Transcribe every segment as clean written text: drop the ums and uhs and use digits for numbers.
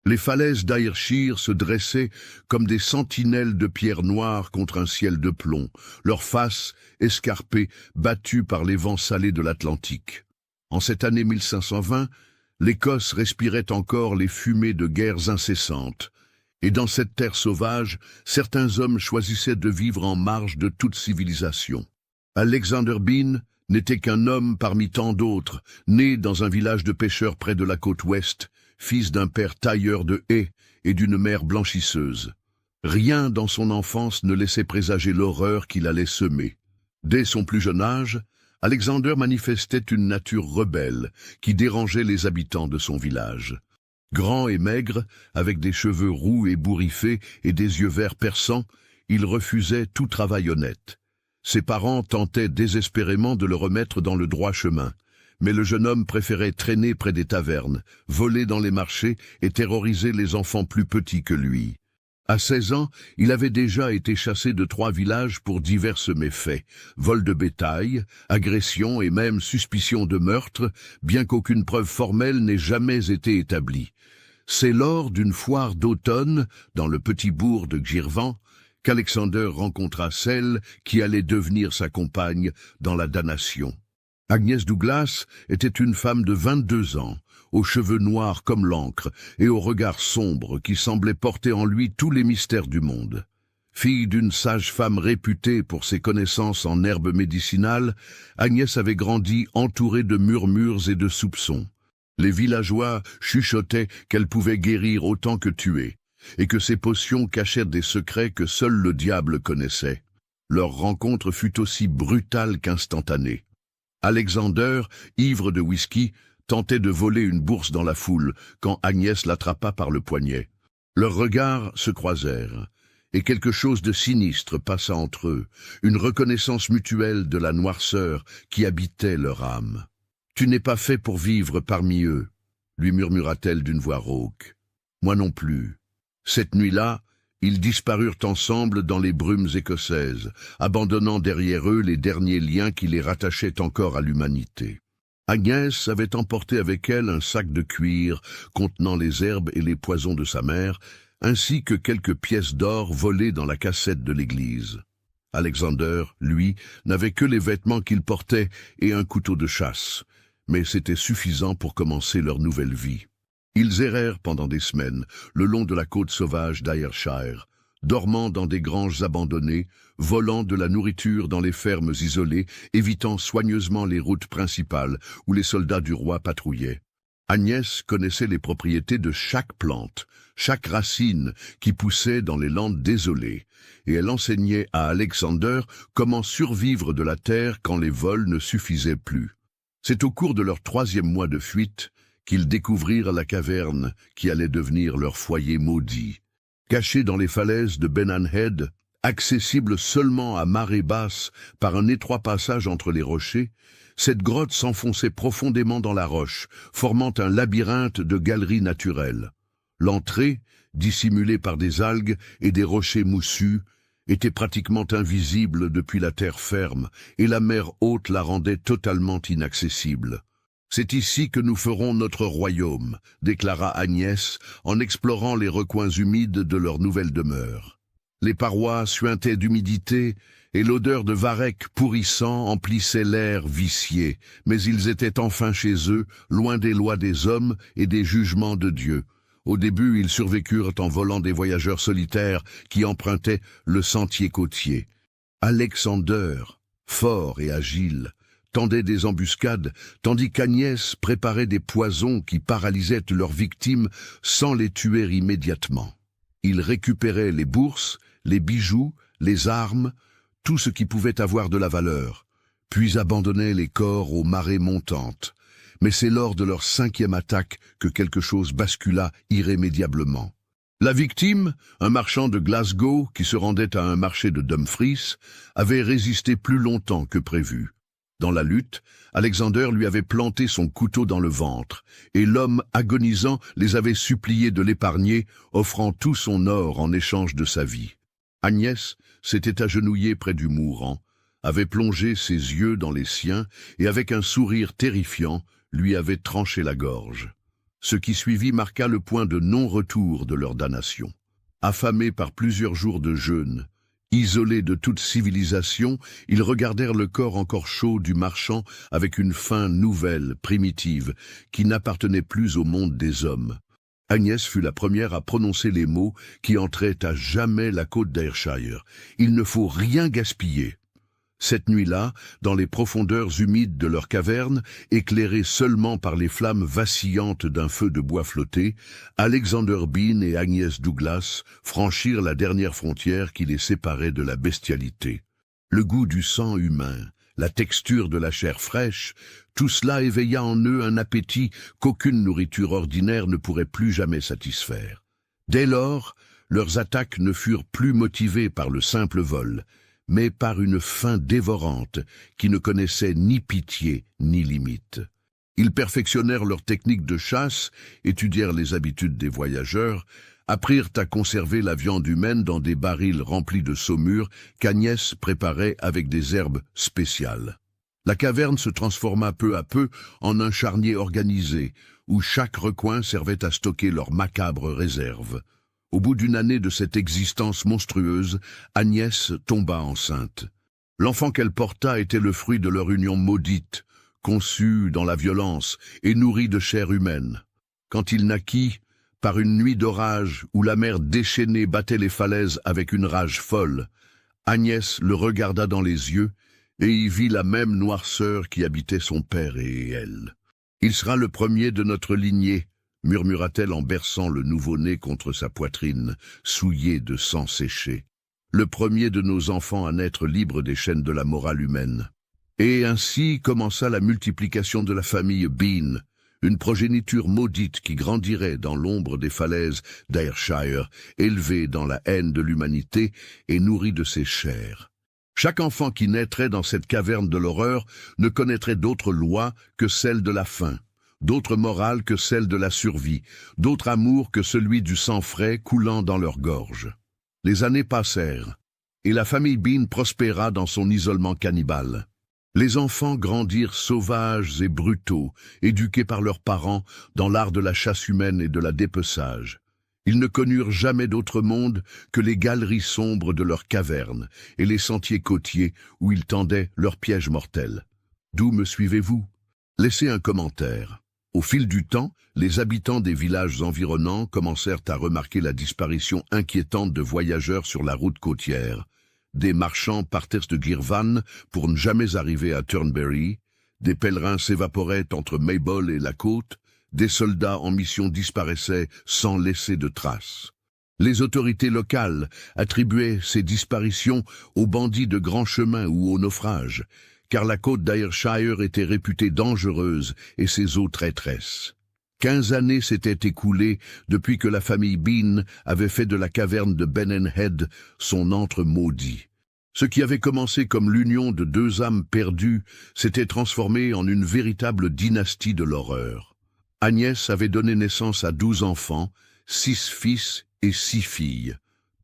Les falaises d'Ayrshire se dressaient comme des sentinelles de pierre noire contre un ciel de plomb, leurs faces escarpées, battues par les vents salés de l'Atlantique. En cette année 1520, l'Écosse respirait encore les fumées de guerres incessantes, et dans cette terre sauvage, certains hommes choisissaient de vivre en marge de toute civilisation. Alexander Bean n'était qu'un homme parmi tant d'autres, né dans un village de pêcheurs près de la côte ouest, fils d'un père tailleur de haies et d'une mère blanchisseuse. Rien dans son enfance ne laissait présager l'horreur qu'il allait semer. Dès son plus jeune âge, Alexander manifestait une nature rebelle qui dérangeait les habitants de son village. Grand et maigre, avec des cheveux roux et bourriffés et des yeux verts perçants, il refusait tout travail honnête. Ses parents tentaient désespérément de le remettre dans le droit chemin, mais le jeune homme préférait traîner près des tavernes, voler dans les marchés et terroriser les enfants plus petits que lui. À 16 ans, il avait déjà été chassé de 3 villages pour divers méfaits, vol de bétail, agression et même suspicion de meurtre, bien qu'aucune preuve formelle n'ait jamais été établie. C'est lors d'une foire d'automne, dans le petit bourg de Girvan, qu'Alexander rencontra celle qui allait devenir sa compagne dans la damnation. Agnès Douglas était une femme de 22 ans, aux cheveux noirs comme l'encre et au regard sombre qui semblait porter en lui tous les mystères du monde. Fille d'une sage-femme réputée pour ses connaissances en herbes médicinales, Agnès avait grandi entourée de murmures et de soupçons. Les villageois chuchotaient qu'elle pouvait guérir autant que tuer, et que ses potions cachaient des secrets que seul le diable connaissait. Leur rencontre fut aussi brutale qu'instantanée. Alexander, ivre de whisky, tentait de voler une bourse dans la foule, quand Agnès l'attrapa par le poignet. Leurs regards se croisèrent, et quelque chose de sinistre passa entre eux, une reconnaissance mutuelle de la noirceur qui habitait leur âme. « Tu n'es pas fait pour vivre parmi eux », lui murmura-t-elle d'une voix rauque. « Moi non plus. » Cette nuit-là, ils disparurent ensemble dans les brumes écossaises, abandonnant derrière eux les derniers liens qui les rattachaient encore à l'humanité. Agnès avait emporté avec elle un sac de cuir contenant les herbes et les poisons de sa mère, ainsi que quelques pièces d'or volées dans la cassette de l'église. Alexander, lui, n'avait que les vêtements qu'il portait et un couteau de chasse, mais c'était suffisant pour commencer leur nouvelle vie. Ils errèrent pendant des semaines le long de la côte sauvage d'Ayrshire, dormant dans des granges abandonnées, volant de la nourriture dans les fermes isolées, évitant soigneusement les routes principales où les soldats du roi patrouillaient. Agnès connaissait les propriétés de chaque plante, chaque racine qui poussait dans les landes désolées, et elle enseignait à Alexander comment survivre de la terre quand les vols ne suffisaient plus. C'est au cours de leur 3e mois de fuite qu'ils découvrirent la caverne qui allait devenir leur foyer maudit. Cachée dans les falaises de Benan Head, accessible seulement à marée basse par un étroit passage entre les rochers, cette grotte s'enfonçait profondément dans la roche, formant un labyrinthe de galeries naturelles. L'entrée, dissimulée par des algues et des rochers moussus, était pratiquement invisible depuis la terre ferme, et la mer haute la rendait totalement inaccessible. « C'est ici que nous ferons notre royaume », déclara Agnès en explorant les recoins humides de leur nouvelle demeure. Les parois suintaient d'humidité et l'odeur de varech pourrissant emplissait l'air vicié, mais ils étaient enfin chez eux, loin des lois des hommes et des jugements de Dieu. Au début, ils survécurent en volant des voyageurs solitaires qui empruntaient le sentier côtier. Alexander, fort et agile, tendait des embuscades, tandis qu'Agnès préparait des poisons qui paralysaient leurs victimes sans les tuer immédiatement. Ils récupéraient les bourses, les bijoux, les armes, tout ce qui pouvait avoir de la valeur, puis abandonnaient les corps aux marées montantes. Mais c'est lors de leur 5e attaque que quelque chose bascula irrémédiablement. La victime, un marchand de Glasgow qui se rendait à un marché de Dumfries, avait résisté plus longtemps que prévu. Dans la lutte, Alexander lui avait planté son couteau dans le ventre, et l'homme agonisant les avait suppliés de l'épargner, offrant tout son or en échange de sa vie. Agnès s'était agenouillée près du mourant, avait plongé ses yeux dans les siens, et avec un sourire terrifiant, lui avait tranché la gorge. Ce qui suivit marqua le point de non-retour de leur damnation. Affamés par plusieurs jours de jeûne, isolés de toute civilisation, ils regardèrent le corps encore chaud du marchand avec une faim nouvelle, primitive, qui n'appartenait plus au monde des hommes. Agnès fut la première à prononcer les mots qui entraient à jamais la côte d'Ayrshire. Il ne faut rien gaspiller. Cette nuit-là, dans les profondeurs humides de leur caverne, éclairées seulement par les flammes vacillantes d'un feu de bois flotté, Alexander Bean et Agnès Douglas franchirent la dernière frontière qui les séparait de la bestialité. Le goût du sang humain, la texture de la chair fraîche, tout cela éveilla en eux un appétit qu'aucune nourriture ordinaire ne pourrait plus jamais satisfaire. Dès lors, leurs attaques ne furent plus motivées par le simple vol, mais par une faim dévorante qui ne connaissait ni pitié ni limite. Ils perfectionnèrent leur technique de chasse, étudièrent les habitudes des voyageurs, apprirent à conserver la viande humaine dans des barils remplis de saumure qu'Agnès préparait avec des herbes spéciales. La caverne se transforma peu à peu en un charnier organisé, où chaque recoin servait à stocker leurs macabres réserves. Au bout d'une année de cette existence monstrueuse, Agnès tomba enceinte. L'enfant qu'elle porta était le fruit de leur union maudite, conçue dans la violence et nourrie de chair humaine. Quand il naquit, par une nuit d'orage où la mer déchaînée battait les falaises avec une rage folle, Agnès le regarda dans les yeux et y vit la même noirceur qui habitait son père et elle. « Il sera le premier de notre lignée », murmura-t-elle en berçant le nouveau-né contre sa poitrine, souillée de sang séché. « Le premier de nos enfants à naître libre des chaînes de la morale humaine. » Et ainsi commença la multiplication de la famille Bean, une progéniture maudite qui grandirait dans l'ombre des falaises d'Ayrshire, élevée dans la haine de l'humanité et nourrie de ses chairs. Chaque enfant qui naîtrait dans cette caverne de l'horreur ne connaîtrait d'autre loi que celle de la faim, d'autre morale que celle de la survie, d'autre amour que celui du sang frais coulant dans leur gorge. Les années passèrent, et la famille Bean prospéra dans son isolement cannibale. Les enfants grandirent sauvages et brutaux, éduqués par leurs parents dans l'art de la chasse humaine et de la dépeçage. Ils ne connurent jamais d'autre monde que les galeries sombres de leurs cavernes et les sentiers côtiers où ils tendaient leurs pièges mortels. D'où me suivez-vous? Laissez un commentaire. Au fil du temps, les habitants des villages environnants commencèrent à remarquer la disparition inquiétante de voyageurs sur la route côtière. Des marchands partèrent de Girvan pour ne jamais arriver à Turnberry, des pèlerins s'évaporaient entre Maybole et la côte, des soldats en mission disparaissaient sans laisser de traces. Les autorités locales attribuaient ces disparitions aux bandits de grands chemins ou aux naufrages, car la côte d'Ayrshire était réputée dangereuse et ses eaux traîtresses. 15 années s'étaient écoulées depuis que la famille Bean avait fait de la caverne de Benenhead son antre maudit. Ce qui avait commencé comme l'union de deux âmes perdues s'était transformé en une véritable dynastie de l'horreur. Agnès avait donné naissance à 12 enfants, 6 fils et 6 filles,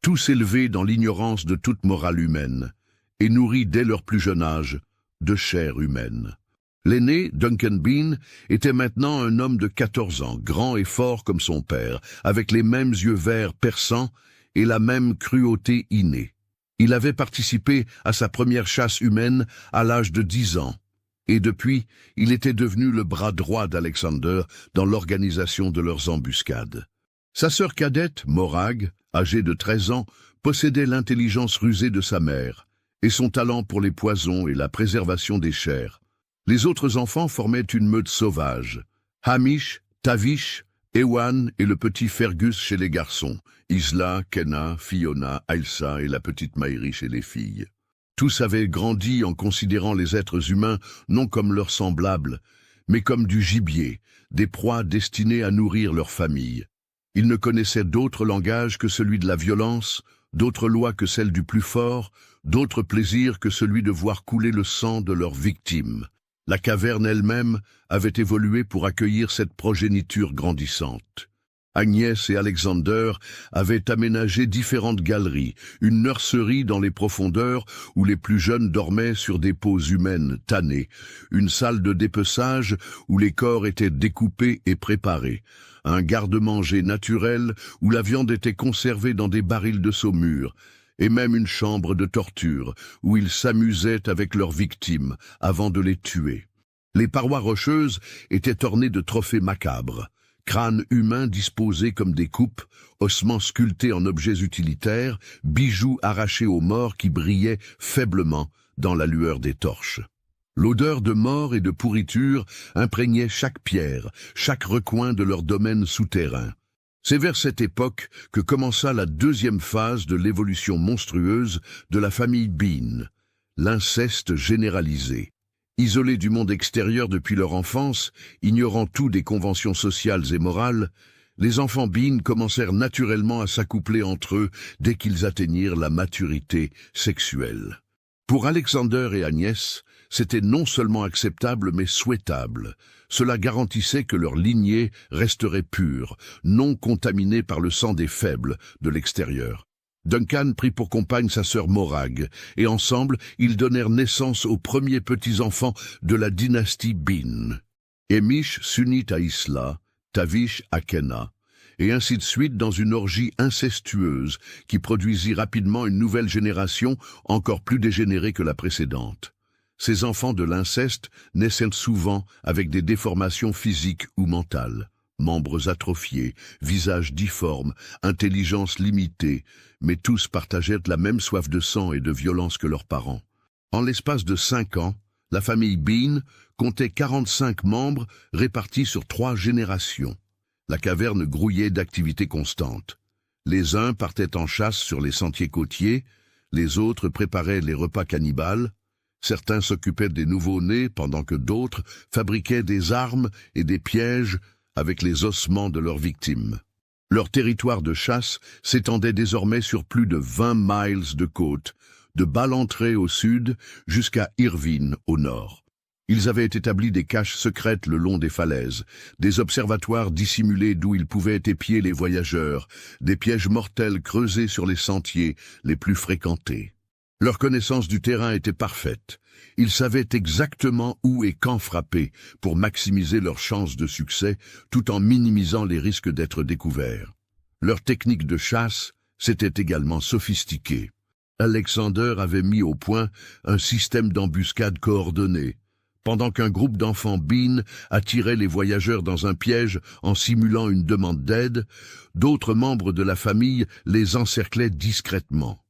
tous élevés dans l'ignorance de toute morale humaine, et nourris dès leur plus jeune âge de chair humaine. L'aîné, Duncan Bean, était maintenant un homme de 14 ans, grand et fort comme son père, avec les mêmes yeux verts perçants et la même cruauté innée. Il avait participé à sa première chasse humaine à l'âge de 10 ans, et depuis, il était devenu le bras droit d'Alexander dans l'organisation de leurs embuscades. Sa sœur cadette, Morag, âgée de 13 ans, possédait l'intelligence rusée de sa mère, et son talent pour les poisons et la préservation des chairs. Les autres enfants formaient une meute sauvage. Hamish, Tavish, Ewan et le petit Fergus chez les garçons, Isla, Kenna, Fiona, Ailsa et la petite Mairi chez les filles. Tous avaient grandi en considérant les êtres humains non comme leurs semblables, mais comme du gibier, des proies destinées à nourrir leur famille. Ils ne connaissaient d'autre langage que celui de la violence, d'autres lois que celles du plus fort, d'autres plaisirs que celui de voir couler le sang de leurs victimes. La caverne elle-même avait évolué pour accueillir cette progéniture grandissante. Agnès et Alexander avaient aménagé différentes galeries, une nurserie dans les profondeurs où les plus jeunes dormaient sur des peaux humaines tannées, une salle de dépeçage où les corps étaient découpés et préparés, un garde-manger naturel où la viande était conservée dans des barils de saumure, et même une chambre de torture où ils s'amusaient avec leurs victimes avant de les tuer. Les parois rocheuses étaient ornées de trophées macabres. Crânes humains disposés comme des coupes, ossements sculptés en objets utilitaires, bijoux arrachés aux morts qui brillaient faiblement dans la lueur des torches. L'odeur de mort et de pourriture imprégnait chaque pierre, chaque recoin de leur domaine souterrain. C'est vers cette époque que commença la deuxième phase de l'évolution monstrueuse de la famille Bean, l'inceste généralisé. Isolés du monde extérieur depuis leur enfance, ignorant tout des conventions sociales et morales, les enfants Bean commencèrent naturellement à s'accoupler entre eux dès qu'ils atteignirent la maturité sexuelle. Pour Alexander et Agnès, c'était non seulement acceptable mais souhaitable. Cela garantissait que leur lignée resterait pure, non contaminée par le sang des faibles de l'extérieur. Duncan prit pour compagne sa sœur Morag, et ensemble, ils donnèrent naissance aux premiers petits-enfants de la dynastie Bean. Emish s'unit à Isla, Tavish à Kenna, et ainsi de suite dans une orgie incestueuse qui produisit rapidement une nouvelle génération encore plus dégénérée que la précédente. Ces enfants de l'inceste naissaient souvent avec des déformations physiques ou mentales. Membres atrophiés, visages difformes, intelligence limitée, mais tous partageaient la même soif de sang et de violence que leurs parents. En l'espace de 5 ans, la famille Bean comptait 45 membres répartis sur 3 générations. La caverne grouillait d'activités constantes. Les uns partaient en chasse sur les sentiers côtiers, les autres préparaient les repas cannibales, certains s'occupaient des nouveau-nés pendant que d'autres fabriquaient des armes et des pièges avec les ossements de leurs victimes. Leur territoire de chasse s'étendait désormais sur plus de 20 miles de côte, de Ballantrae au sud jusqu'à Irvine au nord. Ils avaient établi des caches secrètes le long des falaises, des observatoires dissimulés d'où ils pouvaient épier les voyageurs, des pièges mortels creusés sur les sentiers les plus fréquentés. Leur connaissance du terrain était parfaite. Ils savaient exactement où et quand frapper pour maximiser leurs chances de succès tout en minimisant les risques d'être découverts. Leur technique de chasse s'était également sophistiquée. Alexander avait mis au point un système d'embuscade coordonné. Pendant qu'un groupe d'enfants Bean attirait les voyageurs dans un piège en simulant une demande d'aide, d'autres membres de la famille les encerclaient discrètement.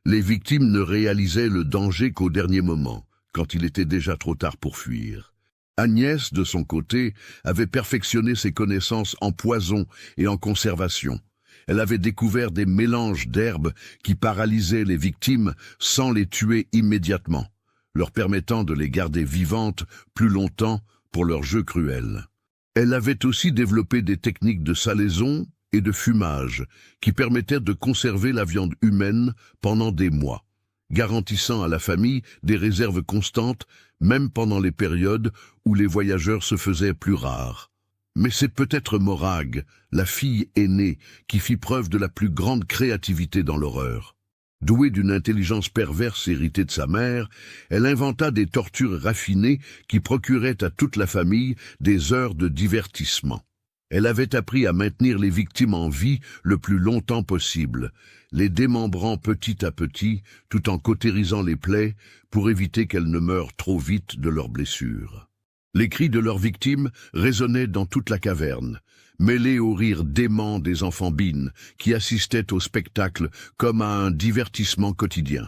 Les victimes ne réalisaient le danger qu'au dernier moment, quand il était déjà trop tard pour fuir. Agnès, de son côté, avait perfectionné ses connaissances en poison et en conservation. Elle avait découvert des mélanges d'herbes qui paralysaient les victimes sans les tuer immédiatement, leur permettant de les garder vivantes plus longtemps pour leur jeu cruel. Elle avait aussi développé des techniques de salaison et de fumage qui permettaient de conserver la viande humaine pendant des mois, garantissant à la famille des réserves constantes même pendant les périodes où les voyageurs se faisaient plus rares. Mais c'est peut-être Morag, la fille aînée, qui fit preuve de la plus grande créativité dans l'horreur. Douée d'une intelligence perverse héritée de sa mère, elle inventa des tortures raffinées qui procuraient à toute la famille des heures de divertissement. Elle avait appris à maintenir les victimes en vie le plus longtemps possible, les démembrant petit à petit tout en cautérisant les plaies pour éviter qu'elles ne meurent trop vite de leurs blessures. Les cris de leurs victimes résonnaient dans toute la caverne, mêlés aux rires déments des enfants Bean qui assistaient au spectacle comme à un divertissement quotidien.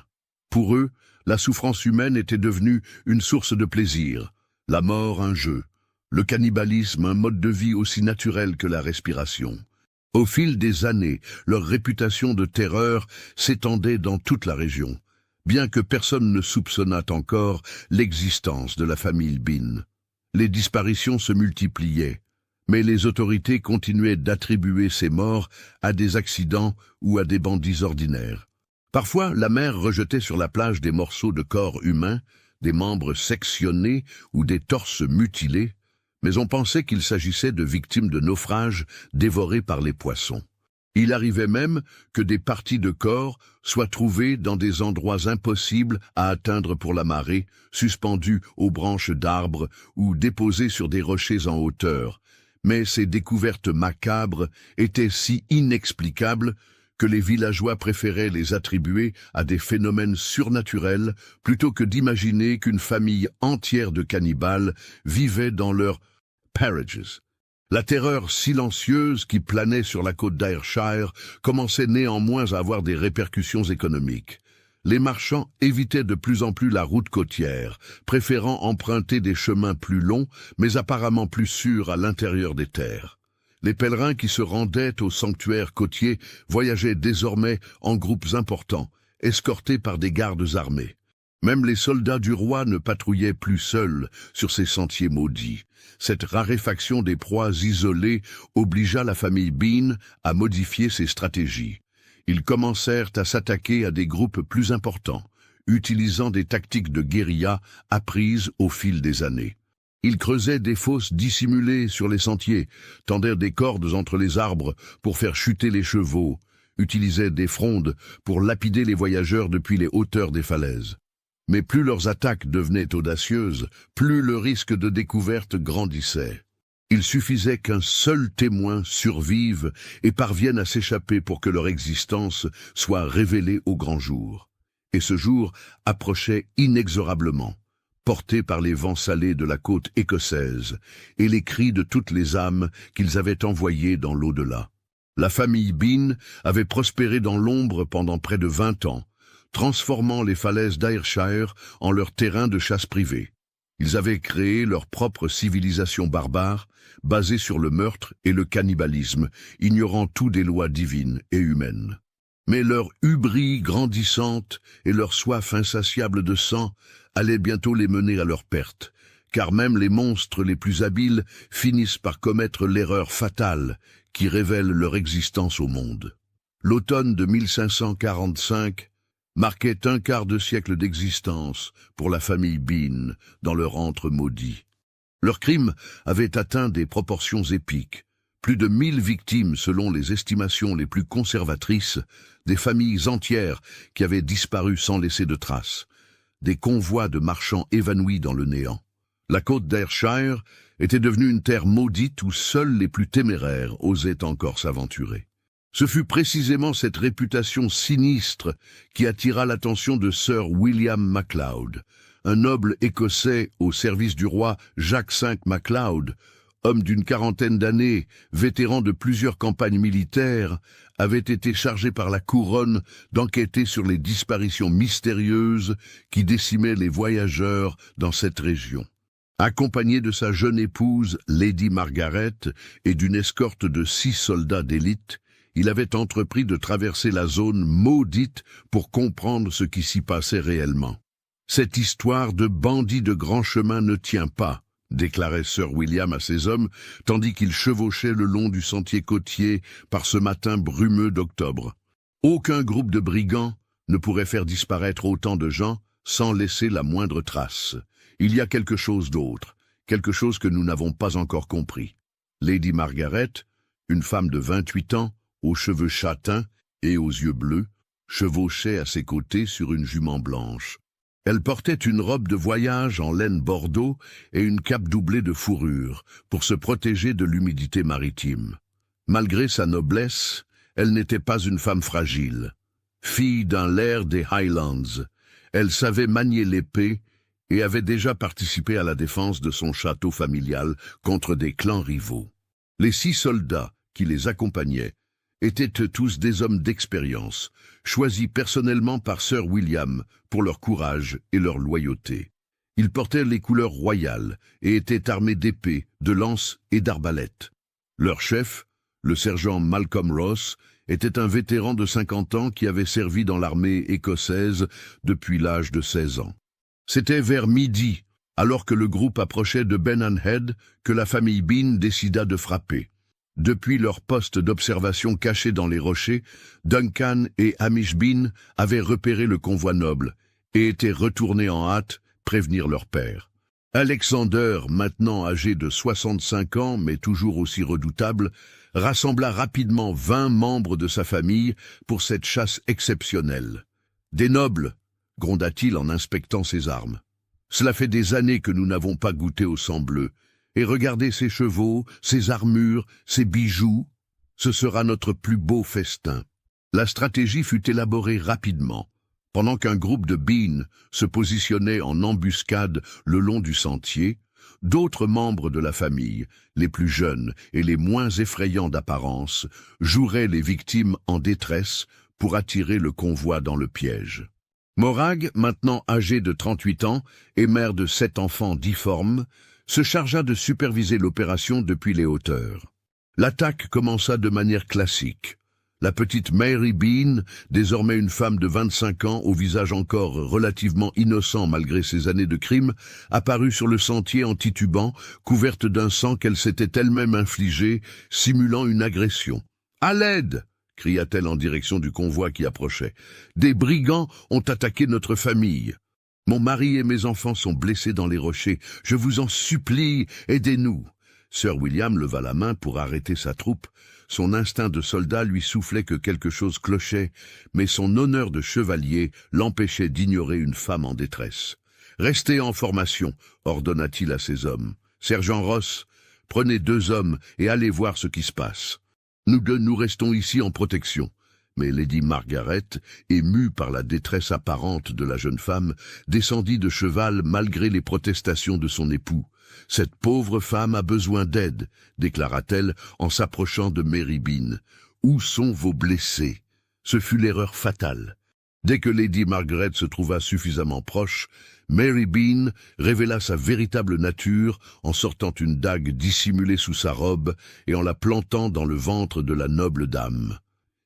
Pour eux, la souffrance humaine était devenue une source de plaisir, la mort un jeu, le cannibalisme un mode de vie aussi naturel que la respiration. Au fil des années, leur réputation de terreur s'étendait dans toute la région, bien que personne ne soupçonnât encore l'existence de la famille Bean. Les disparitions se multipliaient, mais les autorités continuaient d'attribuer ces morts à des accidents ou à des bandits ordinaires. Parfois, la mer rejetait sur la plage des morceaux de corps humains, des membres sectionnés ou des torses mutilés, Mais on pensait qu'il s'agissait de victimes de naufrage dévorées par les poissons. Il arrivait même que des parties de corps soient trouvées dans des endroits impossibles à atteindre pour la marée, suspendues aux branches d'arbres ou déposées sur des rochers en hauteur. Mais ces découvertes macabres étaient si inexplicables que les villageois préféraient les attribuer à des phénomènes surnaturels plutôt que d'imaginer qu'une famille entière de cannibales vivait dans leurs parages. La terreur silencieuse qui planait sur la côte d'Ayrshire commençait néanmoins à avoir des répercussions économiques. Les marchands évitaient de plus en plus la route côtière, préférant emprunter des chemins plus longs, mais apparemment plus sûrs à l'intérieur des terres. Les pèlerins qui se rendaient au sanctuaire côtier voyageaient désormais en groupes importants, escortés par des gardes armés. Même les soldats du roi ne patrouillaient plus seuls sur ces sentiers maudits. Cette raréfaction des proies isolées obligea la famille Bean à modifier ses stratégies. Ils commencèrent à s'attaquer à des groupes plus importants, utilisant des tactiques de guérilla apprises au fil des années. Ils creusaient des fosses dissimulées sur les sentiers, tendaient des cordes entre les arbres pour faire chuter les chevaux, utilisaient des frondes pour lapider les voyageurs depuis les hauteurs des falaises. Mais plus leurs attaques devenaient audacieuses, plus le risque de découverte grandissait. Il suffisait qu'un seul témoin survive et parvienne à s'échapper pour que leur existence soit révélée au grand jour. Et ce jour approchait inexorablement, porté par les vents salés de la côte écossaise et les cris de toutes les âmes qu'ils avaient envoyées dans l'au-delà. La famille Bean avait prospéré dans l'ombre pendant près de 20 ans, transformant les falaises d'Ayrshire en leur terrain de chasse privé. Ils avaient créé leur propre civilisation barbare, basée sur le meurtre et le cannibalisme, ignorant tout des lois divines et humaines. Mais leur hubris grandissante et leur soif insatiable de sang allaient bientôt les mener à leur perte, car même les monstres les plus habiles finissent par commettre l'erreur fatale qui révèle leur existence au monde. L'automne de 1545 marquait un quart de siècle d'existence pour la famille Bean dans leur antre maudit. Leur crime avait atteint des proportions épiques. Plus de 1000 victimes selon les estimations les plus conservatrices, des familles entières qui avaient disparu sans laisser de traces, des convois de marchands évanouis dans le néant. La côte d'Ayrshire était devenue une terre maudite où seuls les plus téméraires osaient encore s'aventurer. Ce fut précisément cette réputation sinistre qui attira l'attention de Sir William MacLeod, un noble écossais au service du roi Jacques V MacLeod, homme d'une quarantaine d'années, vétéran de plusieurs campagnes militaires, avait été chargé par la couronne d'enquêter sur les disparitions mystérieuses qui décimaient les voyageurs dans cette région. Accompagné de sa jeune épouse, Lady Margaret, et d'une escorte de 6 soldats d'élite, il avait entrepris de traverser la zone maudite pour comprendre ce qui s'y passait réellement. « Cette histoire de bandits de grand chemin ne tient pas », déclarait Sir William à ses hommes, tandis qu'ils chevauchaient le long du sentier côtier par ce matin brumeux d'octobre. Aucun groupe de brigands ne pourrait faire disparaître autant de gens sans laisser la moindre trace. Il y a quelque chose d'autre, quelque chose que nous n'avons pas encore compris. Lady Margaret, une femme de 28 ans, aux cheveux châtains et aux yeux bleus, chevauchait à ses côtés sur une jument blanche. Elle portait une robe de voyage en laine bordeaux et une cape doublée de fourrure pour se protéger de l'humidité maritime. Malgré sa noblesse, elle n'était pas une femme fragile. Fille d'un laird des Highlands, elle savait manier l'épée et avait déjà participé à la défense de son château familial contre des clans rivaux. Les 6 soldats qui les accompagnaient étaient tous des hommes d'expérience, choisis personnellement par Sir William pour leur courage et leur loyauté. Ils portaient les couleurs royales et étaient armés d'épées, de lances et d'arbalètes. Leur chef, le sergent Malcolm Ross, était un vétéran de 50 ans qui avait servi dans l'armée écossaise depuis l'âge de 16 ans. C'était vers midi, alors que le groupe approchait de Benham Head, que la famille Bean décida de frapper. Depuis leur poste d'observation caché dans les rochers, Duncan et Hamish Bean avaient repéré le convoi noble et étaient retournés en hâte prévenir leur père. Alexander, maintenant âgé de 65 ans, mais toujours aussi redoutable, rassembla rapidement 20 membres de sa famille pour cette chasse exceptionnelle. « Des nobles !» gronda-t-il en inspectant ses armes. « Cela fait des années que nous n'avons pas goûté au sang bleu. Et regardez ces chevaux, ces armures, ces bijoux. Ce sera notre plus beau festin. » La stratégie fut élaborée rapidement. Pendant qu'un groupe de Bean se positionnait en embuscade le long du sentier, d'autres membres de la famille, les plus jeunes et les moins effrayants d'apparence, joueraient les victimes en détresse pour attirer le convoi dans le piège. Morag, maintenant âgé de 38 ans et mère de 7 enfants difformes, se chargea de superviser l'opération depuis les hauteurs. L'attaque commença de manière classique. La petite Mary Bean, désormais une femme de 25 ans, au visage encore relativement innocent malgré ses années de crime, apparut sur le sentier en titubant, couverte d'un sang qu'elle s'était elle-même infligé, simulant une agression. « À l'aide !» cria-t-elle en direction du convoi qui approchait. « Des brigands ont attaqué notre famille. Mon mari et mes enfants sont blessés dans les rochers. Je vous en supplie, aidez-nous !» Sir William leva la main pour arrêter sa troupe. Son instinct de soldat lui soufflait que quelque chose clochait, mais son honneur de chevalier l'empêchait d'ignorer une femme en détresse. « Restez en formation », ordonna-t-il à ses hommes. « Sergent Ross, prenez 2 hommes et allez voir ce qui se passe. Nous 2, nous restons ici en protection. » Mais Lady Margaret, émue par la détresse apparente de la jeune femme, descendit de cheval malgré les protestations de son époux. « Cette pauvre femme a besoin d'aide, » déclara-t-elle en s'approchant de Mary Bean. « Où sont vos blessés ?» Ce fut l'erreur fatale. Dès que Lady Margaret se trouva suffisamment proche, Mary Bean révéla sa véritable nature en sortant une dague dissimulée sous sa robe et en la plantant dans le ventre de la noble dame.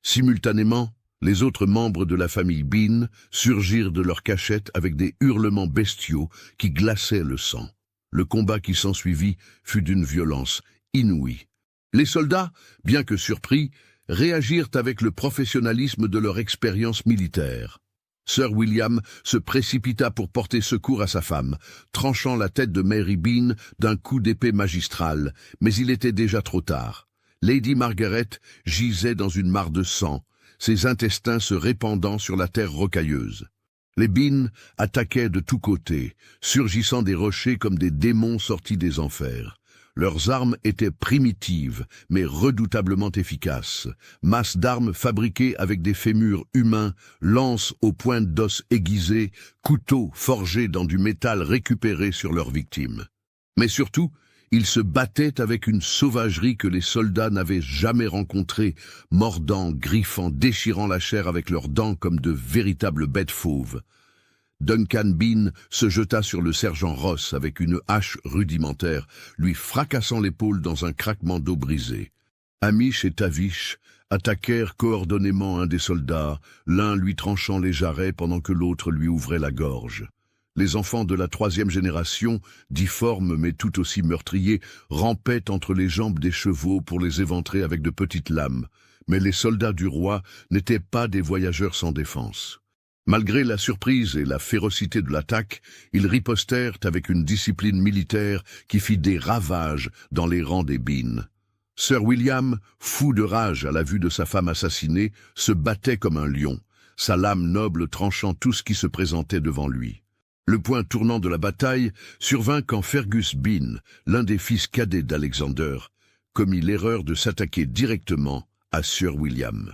Simultanément, les autres membres de la famille Bean surgirent de leur cachette avec des hurlements bestiaux qui glaçaient le sang. Le combat qui s'ensuivit fut d'une violence inouïe. Les soldats, bien que surpris, réagirent avec le professionnalisme de leur expérience militaire. Sir William se précipita pour porter secours à sa femme, tranchant la tête de Mary Bean d'un coup d'épée magistral, mais il était déjà trop tard. Lady Margaret gisait dans une mare de sang, ses intestins se répandant sur la terre rocailleuse. Les Bean attaquaient de tous côtés, surgissant des rochers comme des démons sortis des enfers. Leurs armes étaient primitives, mais redoutablement efficaces. Masses d'armes fabriquées avec des fémurs humains, lances aux pointes d'os aiguisées, couteaux forgés dans du métal récupéré sur leurs victimes. Mais surtout, ils se battaient avec une sauvagerie que les soldats n'avaient jamais rencontrée, mordant, griffant, déchirant la chair avec leurs dents comme de véritables bêtes fauves. Duncan Bean se jeta sur le sergent Ross avec une hache rudimentaire, lui fracassant l'épaule dans un craquement d'eau brisée. Amish et Tavish attaquèrent coordonnément un des soldats, l'un lui tranchant les jarrets pendant que l'autre lui ouvrait la gorge. Les enfants de la 3e génération, difformes mais tout aussi meurtriers, rampaient entre les jambes des chevaux pour les éventrer avec de petites lames. Mais les soldats du roi n'étaient pas des voyageurs sans défense. Malgré la surprise et la férocité de l'attaque, ils ripostèrent avec une discipline militaire qui fit des ravages dans les rangs des Bean. Sir William, fou de rage à la vue de sa femme assassinée, se battait comme un lion, sa lame noble tranchant tout ce qui se présentait devant lui. Le point tournant de la bataille survint quand Fergus Bean, l'un des fils cadets d'Alexander, commit l'erreur de s'attaquer directement à Sir William.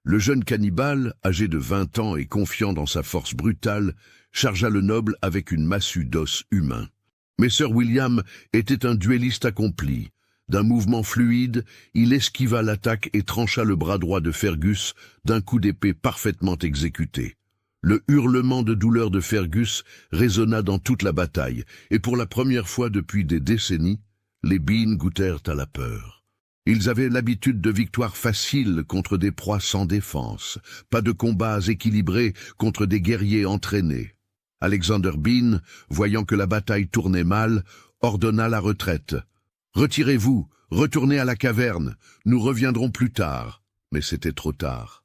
Le jeune cannibale, âgé de 20 ans et confiant dans sa force brutale, chargea le noble avec une massue d'os humain. Mais Sir William était un duelliste accompli. D'un mouvement fluide, il esquiva l'attaque et trancha le bras droit de Fergus d'un coup d'épée parfaitement exécuté. Le hurlement de douleur de Fergus résonna dans toute la bataille, et pour la première fois depuis des décennies, les Bean goûtèrent à la peur. Ils avaient l'habitude de victoires faciles contre des proies sans défense, pas de combats équilibrés contre des guerriers entraînés. Alexander Bean, voyant que la bataille tournait mal, ordonna la retraite. « Retirez-vous, retournez à la caverne, nous reviendrons plus tard. » Mais c'était trop tard.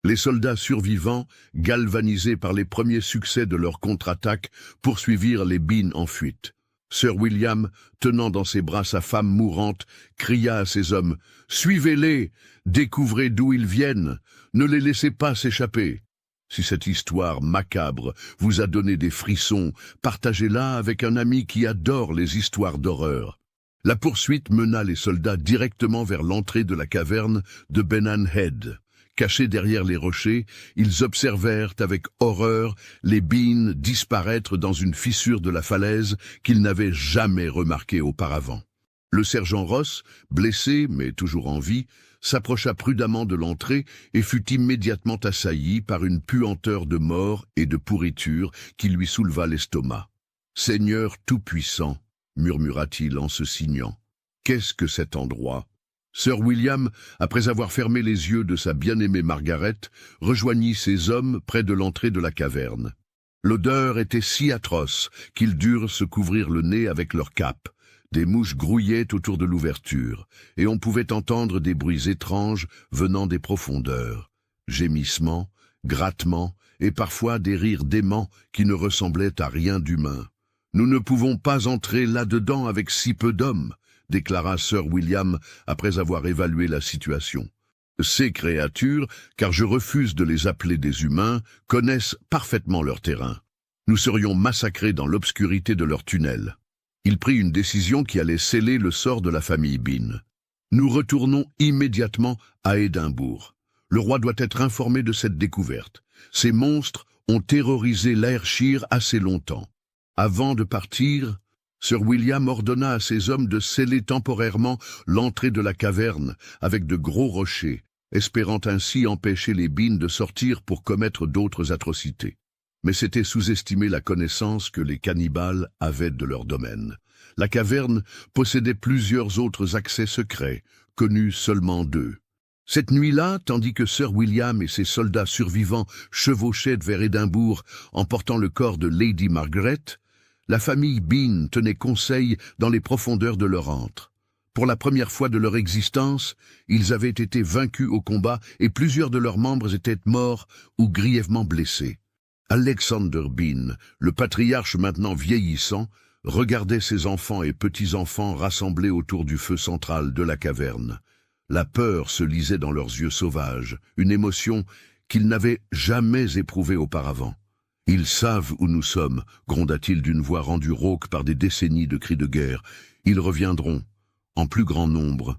Les soldats survivants, galvanisés par les premiers succès de leur contre-attaque, poursuivirent les Bean en fuite. Sir William, tenant dans ses bras sa femme mourante, cria à ses hommes « Suivez-les, découvrez d'où ils viennent, ne les laissez pas s'échapper !» Si cette histoire macabre vous a donné des frissons, partagez-la avec un ami qui adore les histoires d'horreur. La poursuite mena les soldats directement vers l'entrée de la caverne de Benan Head. Cachés derrière les rochers, ils observèrent avec horreur les Bean disparaître dans une fissure de la falaise qu'ils n'avaient jamais remarquée auparavant. Le sergent Ross, blessé mais toujours en vie, s'approcha prudemment de l'entrée et fut immédiatement assailli par une puanteur de mort et de pourriture qui lui souleva l'estomac. « Seigneur tout-puissant », murmura-t-il en se signant, « qu'est-ce que cet endroit ?» Sir William, après avoir fermé les yeux de sa bien-aimée Margaret, rejoignit ses hommes près de l'entrée de la caverne. L'odeur était si atroce qu'ils durent se couvrir le nez avec leur cape. Des mouches grouillaient autour de l'ouverture, et on pouvait entendre des bruits étranges venant des profondeurs. Gémissements, grattements, et parfois des rires déments qui ne ressemblaient à rien d'humain. « Nous ne pouvons pas entrer là-dedans avec si peu d'hommes », déclara Sir William après avoir évalué la situation. « Ces créatures, car je refuse de les appeler des humains, connaissent parfaitement leur terrain. Nous serions massacrés dans l'obscurité de leur tunnel. » Il prit une décision qui allait sceller le sort de la famille Bean. « Nous retournons immédiatement à Édimbourg. Le roi doit être informé de cette découverte. Ces monstres ont terrorisé l'Ayrshire assez longtemps. » Avant de partir, Sir William ordonna à ses hommes de sceller temporairement l'entrée de la caverne avec de gros rochers, espérant ainsi empêcher les Bean de sortir pour commettre d'autres atrocités. Mais c'était sous-estimer la connaissance que les cannibales avaient de leur domaine. La caverne possédait plusieurs autres accès secrets, connus seulement d'eux. Cette nuit-là, tandis que Sir William et ses soldats survivants chevauchaient vers Édimbourg en portant le corps de Lady Margaret, la famille Bean tenait conseil dans les profondeurs de leur antre. Pour la première fois de leur existence, ils avaient été vaincus au combat et plusieurs de leurs membres étaient morts ou grièvement blessés. Alexander Bean, le patriarche maintenant vieillissant, regardait ses enfants et petits-enfants rassemblés autour du feu central de la caverne. La peur se lisait dans leurs yeux sauvages, une émotion qu'ils n'avaient jamais éprouvée auparavant. « Ils savent où nous sommes », gronda-t-il d'une voix rendue rauque par des décennies de cris de guerre. « Ils reviendront, en plus grand nombre,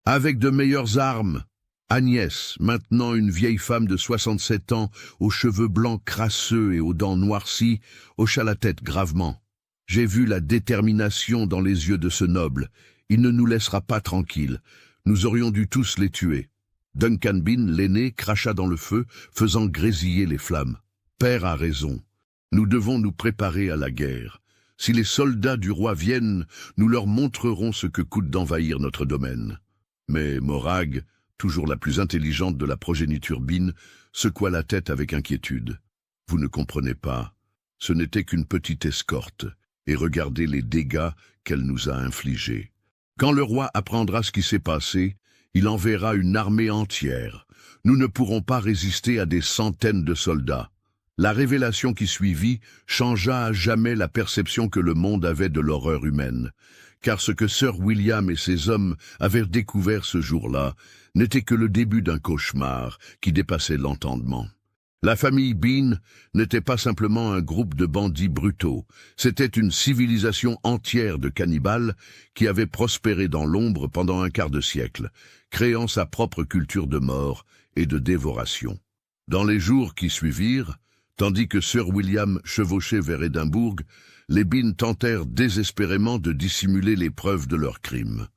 avec de meilleures armes. » Agnès, maintenant une vieille femme de 67 ans, aux cheveux blancs crasseux et aux dents noircies, hocha la tête gravement. « J'ai vu la détermination dans les yeux de ce noble. Il ne nous laissera pas tranquilles. Nous aurions dû tous les tuer. » Duncan Bean, l'aîné, cracha dans le feu, faisant grésiller les flammes. « Père a raison. Nous devons nous préparer à la guerre. Si les soldats du roi viennent, nous leur montrerons ce que coûte d'envahir notre domaine. » Mais Morag, toujours la plus intelligente de la progéniture Bean, secoua la tête avec inquiétude. « Vous ne comprenez pas. Ce n'était qu'une petite escorte, et regardez les dégâts qu'elle nous a infligés. Quand le roi apprendra ce qui s'est passé, il enverra une armée entière. Nous ne pourrons pas résister à des centaines de soldats. » La révélation qui suivit changea à jamais la perception que le monde avait de l'horreur humaine, car ce que Sir William et ses hommes avaient découvert ce jour-là n'était que le début d'un cauchemar qui dépassait l'entendement. La famille Bean n'était pas simplement un groupe de bandits brutaux, c'était une civilisation entière de cannibales qui avait prospéré dans l'ombre pendant un quart de siècle, créant sa propre culture de mort et de dévoration. Dans les jours qui suivirent, tandis que Sir William chevauchait vers Édimbourg, les Bean tentèrent désespérément de dissimuler les preuves de leurs crimes.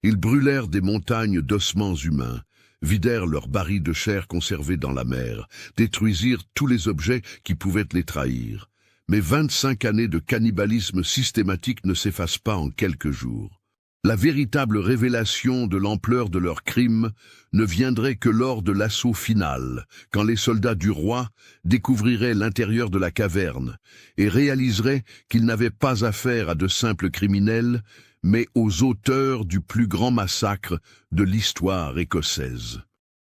Ils brûlèrent des montagnes d'ossements humains, vidèrent leurs barils de chair conservés dans la mer, détruisirent tous les objets qui pouvaient les trahir. Mais 25 années de cannibalisme systématique ne s'effacent pas en quelques jours. La véritable révélation de l'ampleur de leurs crimes ne viendrait que lors de l'assaut final, quand les soldats du roi découvriraient l'intérieur de la caverne et réaliseraient qu'ils n'avaient pas affaire à de simples criminels, mais aux auteurs du plus grand massacre de l'histoire écossaise.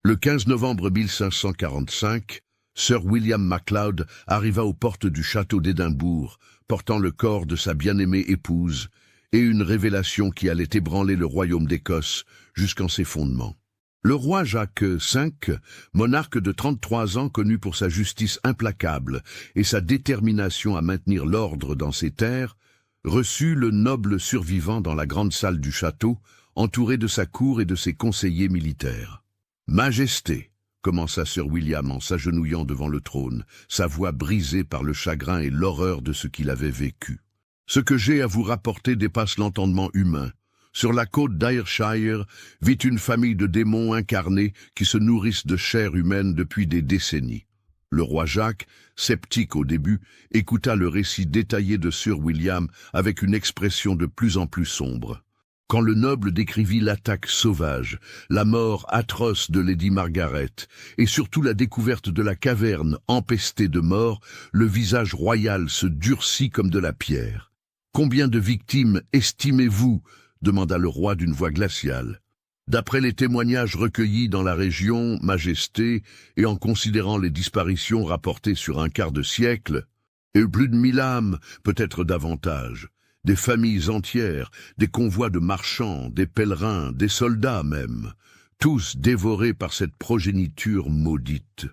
Le 15 novembre 1545, Sir William MacLeod arriva aux portes du château d'Édimbourg, portant le corps de sa bien-aimée épouse, et une révélation qui allait ébranler le royaume d'Écosse jusqu'en ses fondements. Le roi Jacques V, monarque de 33 ans connu pour sa justice implacable et sa détermination à maintenir l'ordre dans ses terres, reçut le noble survivant dans la grande salle du château, entouré de sa cour et de ses conseillers militaires. « Majesté !» commença Sir William en s'agenouillant devant le trône, sa voix brisée par le chagrin et l'horreur de ce qu'il avait vécu. « Ce que j'ai à vous rapporter dépasse l'entendement humain. Sur la côte d'Ayrshire vit une famille de démons incarnés qui se nourrissent de chair humaine depuis des décennies. » Le roi Jacques, sceptique au début, écouta le récit détaillé de Sir William avec une expression de plus en plus sombre. Quand le noble décrivit l'attaque sauvage, la mort atroce de Lady Margaret, et surtout la découverte de la caverne empestée de morts, le visage royal se durcit comme de la pierre. « Combien de victimes estimez-vous » demanda le roi d'une voix glaciale. D'après les témoignages recueillis dans la région, Majesté, et en considérant les disparitions rapportées sur un quart de siècle, et plus de 1000 âmes, peut-être davantage, des familles entières, des convois de marchands, des pèlerins, des soldats même, tous dévorés par cette progéniture maudite.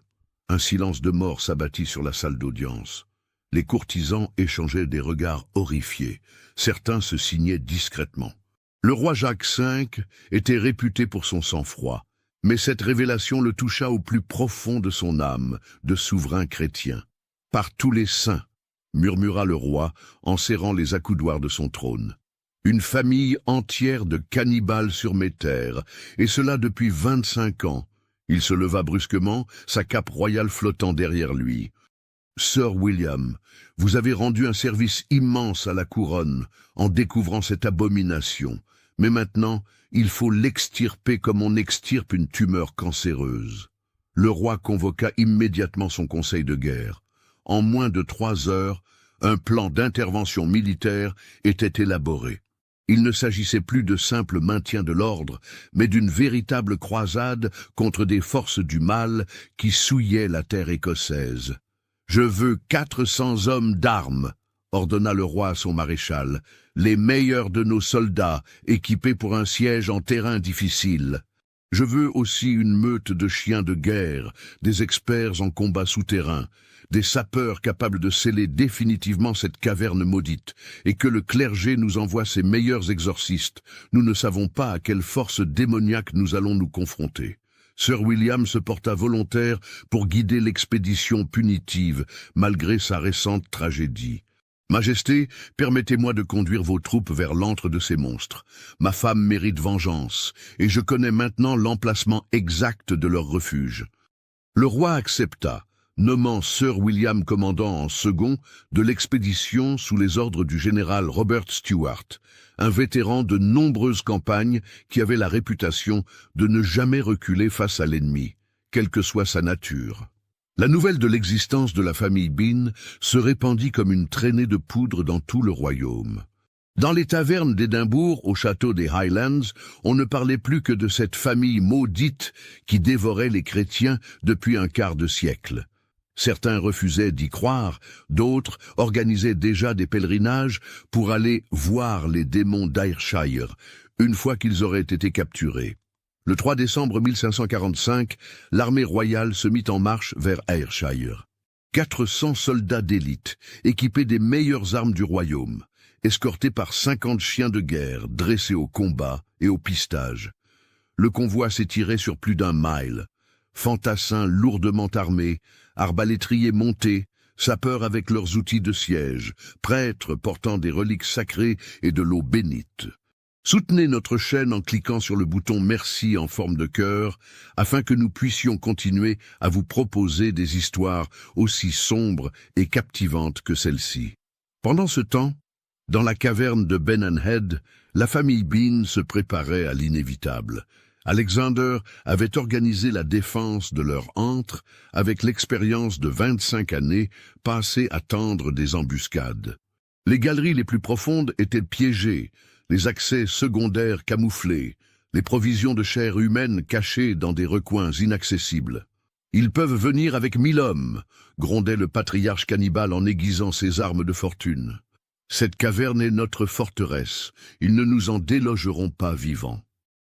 Un silence de mort s'abattit sur la salle d'audience. Les courtisans échangeaient des regards horrifiés, certains se signaient discrètement. Le roi Jacques V était réputé pour son sang-froid, mais cette révélation le toucha au plus profond de son âme, de souverain chrétien. « Par tous les saints !» murmura le roi en serrant les accoudoirs de son trône. « Une famille entière de cannibales sur mes terres, et cela depuis 25 ans. » Il se leva brusquement, sa cape royale flottant derrière lui. « Sir William, vous avez rendu un service immense à la couronne en découvrant cette abomination. Mais maintenant, il faut l'extirper comme on extirpe une tumeur cancéreuse. » Le roi convoqua immédiatement son conseil de guerre. En moins de 3 heures, un plan d'intervention militaire était élaboré. Il ne s'agissait plus de simple maintien de l'ordre, mais d'une véritable croisade contre des forces du mal qui souillaient la terre écossaise. « Je veux 400 hommes d'armes !» ordonna le roi à son maréchal, « les meilleurs de nos soldats, équipés pour un siège en terrain difficile. Je veux aussi une meute de chiens de guerre, des experts en combat souterrain, des sapeurs capables de sceller définitivement cette caverne maudite, et que le clergé nous envoie ses meilleurs exorcistes. Nous ne savons pas à quelle force démoniaque nous allons nous confronter. » Sir William se porta volontaire pour guider l'expédition punitive, malgré sa récente tragédie. « Majesté, permettez-moi de conduire vos troupes vers l'antre de ces monstres. Ma femme mérite vengeance, et je connais maintenant l'emplacement exact de leur refuge. » Le roi accepta, nommant Sir William commandant en second de l'expédition sous les ordres du général Robert Stewart, un vétéran de nombreuses campagnes qui avait la réputation de ne jamais reculer face à l'ennemi, quelle que soit sa nature. La nouvelle de l'existence de la famille Bean se répandit comme une traînée de poudre dans tout le royaume. Dans les tavernes d'Édimbourg, au château des Highlands, on ne parlait plus que de cette famille maudite qui dévorait les chrétiens depuis un quart de siècle. Certains refusaient d'y croire, d'autres organisaient déjà des pèlerinages pour aller voir les démons d'Ayrshire, une fois qu'ils auraient été capturés. Le 3 décembre 1545, l'armée royale se mit en marche vers Ayrshire. 400 soldats d'élite, équipés des meilleures armes du royaume, escortés par 50 chiens de guerre dressés au combat et au pistage. Le convoi s'étirait sur plus d'1 mile. Fantassins lourdement armés, arbalétriers montés, sapeurs avec leurs outils de siège, prêtres portant des reliques sacrées et de l'eau bénite. Soutenez notre chaîne en cliquant sur le bouton Merci en forme de cœur, afin que nous puissions continuer à vous proposer des histoires aussi sombres et captivantes que celle-ci. Pendant ce temps, dans la caverne de Benenhead, la famille Bean se préparait à l'inévitable. Alexander avait organisé la défense de leur antre avec l'expérience de 25 années passées à tendre des embuscades. Les galeries les plus profondes étaient piégées, les accès secondaires camouflés, les provisions de chair humaine cachées dans des recoins inaccessibles. Ils peuvent venir avec 1000 hommes, grondait le patriarche cannibale en aiguisant ses armes de fortune. Cette caverne est notre forteresse, ils ne nous en délogeront pas vivants.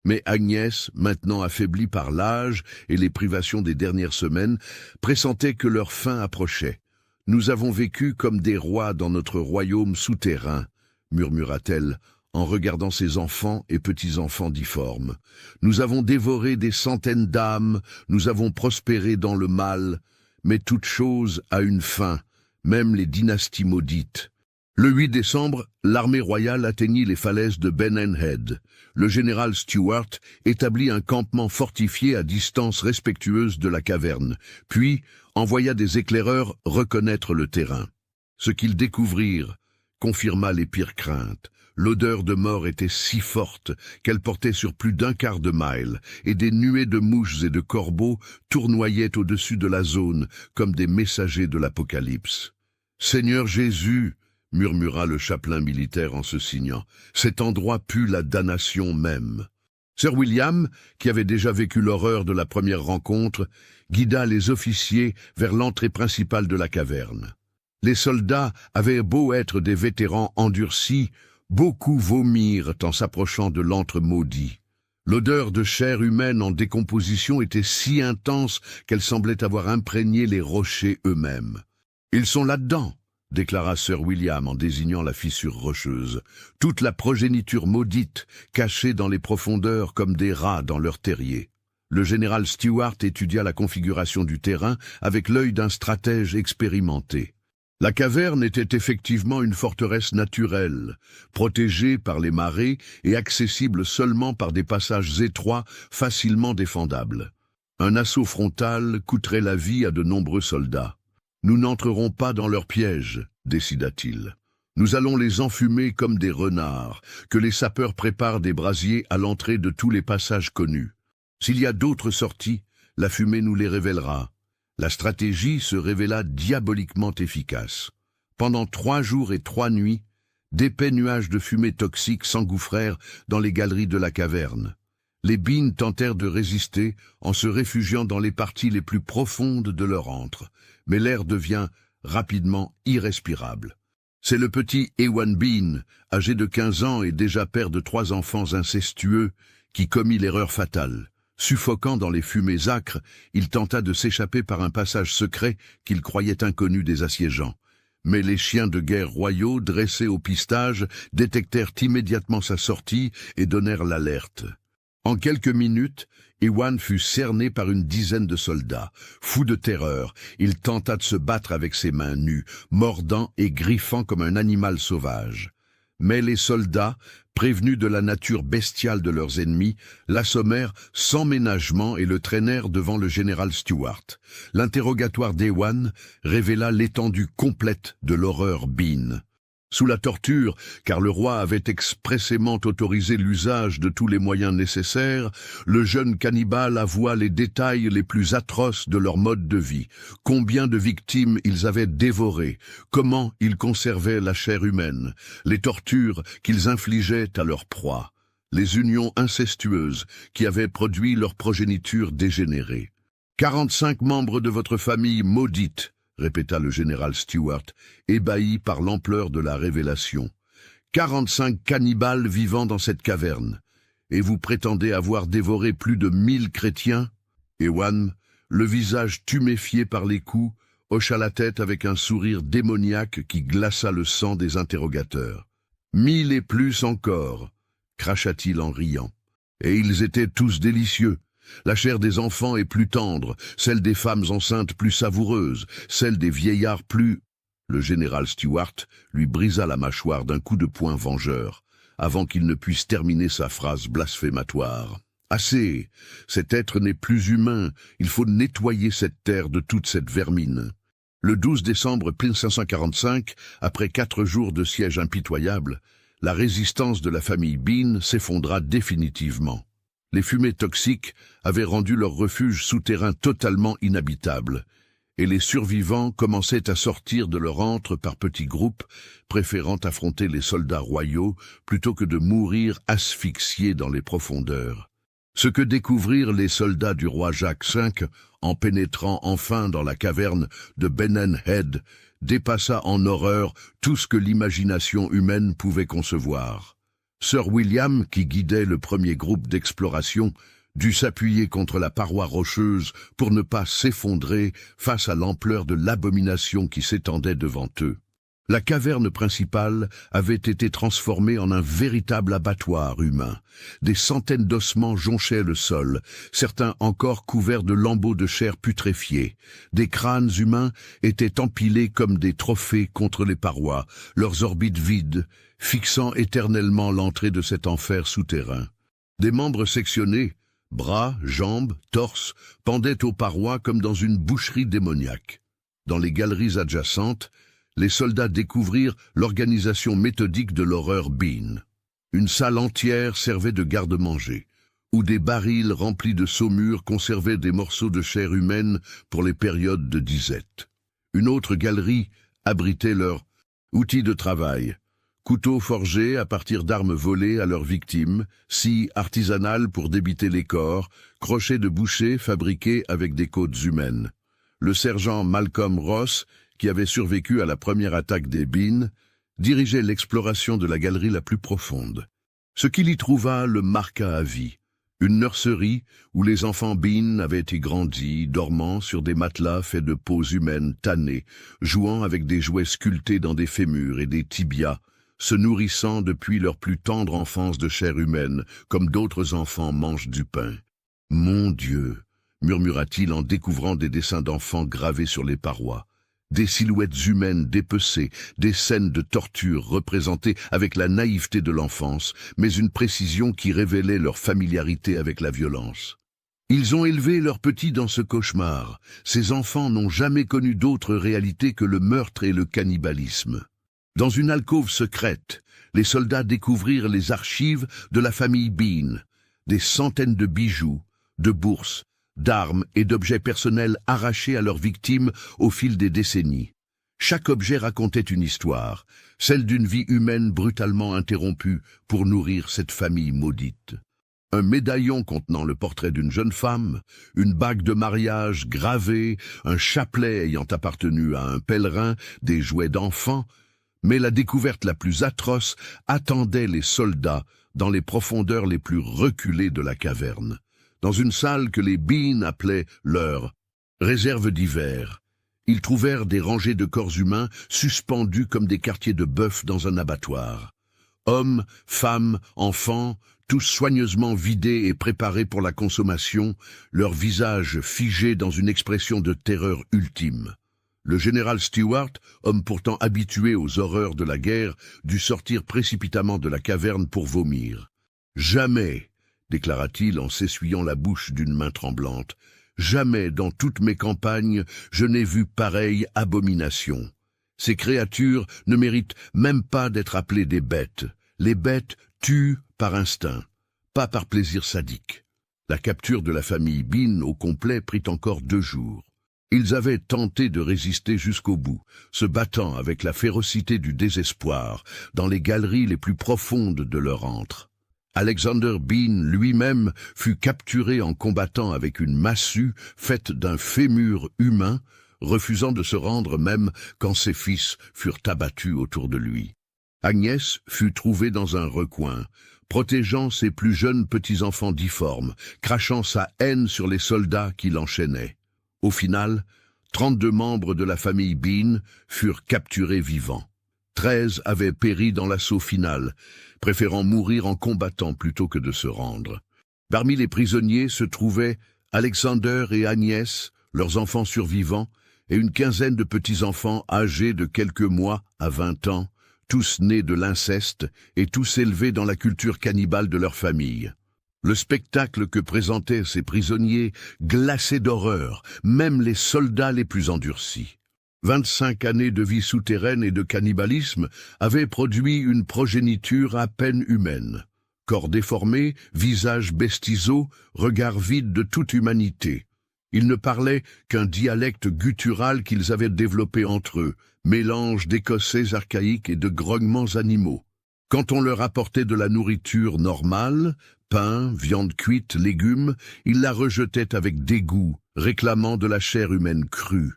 Mais Agnès, maintenant affaiblie par l'âge et les privations des dernières semaines, pressentait que leur fin approchait. « Nous avons vécu comme des rois dans notre royaume souterrain », murmura-t-elle, en regardant ses enfants et petits-enfants difformes. « Nous avons dévoré des centaines d'âmes, nous avons prospéré dans le mal, mais toute chose a une fin, même les dynasties maudites. » Le 8 décembre, l'armée royale atteignit les falaises de Ben-Head. Le général Stuart établit un campement fortifié à distance respectueuse de la caverne, puis envoya des éclaireurs reconnaître le terrain. Ce qu'ils découvrirent confirma les pires craintes. L'odeur de mort était si forte qu'elle portait sur plus d'un quart de mille, et des nuées de mouches et de corbeaux tournoyaient au-dessus de la zone comme des messagers de l'Apocalypse. « Seigneur Jésus !» murmura le chapelain militaire en se signant. Cet endroit pue la damnation même. Sir William, qui avait déjà vécu l'horreur de la première rencontre, guida les officiers vers l'entrée principale de la caverne. Les soldats avaient beau être des vétérans endurcis, beaucoup vomirent en s'approchant de l'antre maudit. L'odeur de chair humaine en décomposition était si intense qu'elle semblait avoir imprégné les rochers eux-mêmes. « Ils sont là-dedans !» déclara Sir William en désignant la fissure rocheuse. Toute la progéniture maudite, cachée dans les profondeurs comme des rats dans leur terrier. Le général Stuart étudia la configuration du terrain avec l'œil d'un stratège expérimenté. La caverne était effectivement une forteresse naturelle, protégée par les marais et accessible seulement par des passages étroits, facilement défendables. Un assaut frontal coûterait la vie à de nombreux soldats. « Nous n'entrerons pas dans leur piège, décida-t-il. Nous allons les enfumer comme des renards, que les sapeurs préparent des brasiers à l'entrée de tous les passages connus. S'il y a d'autres sorties, la fumée nous les révélera. » La stratégie se révéla diaboliquement efficace. Pendant 3 jours et 3 nuits, d'épais nuages de fumée toxique s'engouffrèrent dans les galeries de la caverne. Les Bean tentèrent de résister en se réfugiant dans les parties les plus profondes de leur antre, mais l'air devient rapidement irrespirable. C'est le petit Ewan Bean, âgé de 15 ans et déjà père de 3 enfants incestueux, qui commit l'erreur fatale. Suffoquant dans les fumées âcres, il tenta de s'échapper par un passage secret qu'il croyait inconnu des assiégeants. Mais les chiens de guerre royaux, dressés au pistage, détectèrent immédiatement sa sortie et donnèrent l'alerte. En quelques minutes, Ewan fut cerné par une dizaine de soldats. Fou de terreur, il tenta de se battre avec ses mains nues, mordant et griffant comme un animal sauvage. Mais les soldats, prévenus de la nature bestiale de leurs ennemis, l'assommèrent sans ménagement et le traînèrent devant le général Stuart. L'interrogatoire d'Ewan révéla l'étendue complète de l'horreur Bean. Sous la torture, car le roi avait expressément autorisé l'usage de tous les moyens nécessaires, le jeune cannibale avoua les détails les plus atroces de leur mode de vie, combien de victimes ils avaient dévorées, comment ils conservaient la chair humaine, les tortures qu'ils infligeaient à leur proie, les unions incestueuses qui avaient produit leur progéniture dégénérée. 45 membres de votre famille maudite, répéta le général Stuart, ébahi par l'ampleur de la révélation. 45 cannibales vivant dans cette caverne. Et vous prétendez avoir dévoré plus de 1000 chrétiens? Ewan, le visage tuméfié par les coups, hocha la tête avec un sourire démoniaque qui glaça le sang des interrogateurs. 1000 et plus encore, cracha-t-il en riant. Et ils étaient tous délicieux. La chair des enfants est plus tendre, celle des femmes enceintes plus savoureuse, celle des vieillards plus... Le général Stuart lui brisa la mâchoire d'un coup de poing vengeur, avant qu'il ne puisse terminer sa phrase blasphématoire. « Assez, cet être n'est plus humain, il faut nettoyer cette terre de toute cette vermine. » Le 12 décembre 1545, après 4 jours de siège impitoyable, la résistance de la famille Bean s'effondra définitivement. Les fumées toxiques avaient rendu leur refuge souterrain totalement inhabitable, et les survivants commençaient à sortir de leur antre par petits groupes, préférant affronter les soldats royaux plutôt que de mourir asphyxiés dans les profondeurs. Ce que découvrirent les soldats du roi Jacques V en pénétrant enfin dans la caverne de Bennen Head dépassa en horreur tout ce que l'imagination humaine pouvait concevoir. Sir William, qui guidait le premier groupe d'exploration, dut s'appuyer contre la paroi rocheuse pour ne pas s'effondrer face à l'ampleur de l'abomination qui s'étendait devant eux. La caverne principale avait été transformée en un véritable abattoir humain. Des centaines d'ossements jonchaient le sol, certains encore couverts de lambeaux de chair putréfiés. Des crânes humains étaient empilés comme des trophées contre les parois, leurs orbites vides, fixant éternellement l'entrée de cet enfer souterrain. Des membres sectionnés, bras, jambes, torses, pendaient aux parois comme dans une boucherie démoniaque. Dans les galeries adjacentes, les soldats découvrirent l'organisation méthodique de l'horreur Bean. Une salle entière servait de garde-manger, où des barils remplis de saumure conservaient des morceaux de chair humaine pour les périodes de disette. Une autre galerie abritait leurs outils de travail, couteaux forgés à partir d'armes volées à leurs victimes, scies artisanales pour débiter les corps, crochets de boucher fabriqués avec des côtes humaines. Le sergent Malcolm Ross, qui avait survécu à la première attaque des Bean, dirigeait l'exploration de la galerie la plus profonde. Ce qu'il y trouva le marqua à vie. Une nurserie où les enfants Bean avaient été grandis, dormant sur des matelas faits de peaux humaines tannées, jouant avec des jouets sculptés dans des fémurs et des tibias, se nourrissant depuis leur plus tendre enfance de chair humaine, comme d'autres enfants mangent du pain. « Mon Dieu !» murmura-t-il en découvrant des dessins d'enfants gravés sur les parois. Des silhouettes humaines dépecées, des scènes de torture représentées avec la naïveté de l'enfance, mais une précision qui révélait leur familiarité avec la violence. Ils ont élevé leurs petits dans ce cauchemar. Ces enfants n'ont jamais connu d'autre réalité que le meurtre et le cannibalisme. Dans une alcôve secrète, les soldats découvrirent les archives de la famille Bean, des centaines de bijoux, de bourses, d'armes et d'objets personnels arrachés à leurs victimes au fil des décennies. Chaque objet racontait une histoire, celle d'une vie humaine brutalement interrompue pour nourrir cette famille maudite. Un médaillon contenant le portrait d'une jeune femme, une bague de mariage gravée, un chapelet ayant appartenu à un pèlerin, des jouets d'enfants, mais la découverte la plus atroce attendait les soldats dans les profondeurs les plus reculées de la caverne. Dans une salle que les Bean appelaient leur réserve d'hiver, ils trouvèrent des rangées de corps humains suspendus comme des quartiers de bœuf dans un abattoir. Hommes, femmes, enfants, tous soigneusement vidés et préparés pour la consommation, leurs visages figés dans une expression de terreur ultime. Le général Stewart, homme pourtant habitué aux horreurs de la guerre, dut sortir précipitamment de la caverne pour vomir. « Jamais !» déclara-t-il en s'essuyant la bouche d'une main tremblante. « Jamais dans toutes mes campagnes je n'ai vu pareille abomination. Ces créatures ne méritent même pas d'être appelées des bêtes. Les bêtes tuent par instinct, pas par plaisir sadique. » La capture de la famille Bean au complet prit encore 2 jours. Ils avaient tenté de résister jusqu'au bout, se battant avec la férocité du désespoir dans les galeries les plus profondes de leur antre. Alexander Bean lui-même fut capturé en combattant avec une massue faite d'un fémur humain, refusant de se rendre même quand ses fils furent abattus autour de lui. Agnès fut trouvée dans un recoin, protégeant ses plus jeunes petits-enfants difformes, crachant sa haine sur les soldats qui l'enchaînaient. Au final, 32 membres de la famille Bean furent capturés vivants. 13 avaient péri dans l'assaut final, préférant mourir en combattant plutôt que de se rendre. Parmi les prisonniers se trouvaient Alexander et Agnès, leurs enfants survivants, et une quinzaine de petits-enfants âgés de quelques mois à 20 ans, tous nés de l'inceste et tous élevés dans la culture cannibale de leur famille. Le spectacle que présentaient ces prisonniers glaçait d'horreur, même les soldats les plus endurcis. 25 années de vie souterraine et de cannibalisme avaient produit une progéniture à peine humaine. Corps déformés, visages bestiaux, regards vides de toute humanité. Ils ne parlaient qu'un dialecte guttural qu'ils avaient développé entre eux, mélange d'écossais archaïques et de grognements animaux. Quand on leur apportait de la nourriture normale, Pain, viande cuite, légumes, ils la rejetaient avec dégoût, réclamant de la chair humaine crue.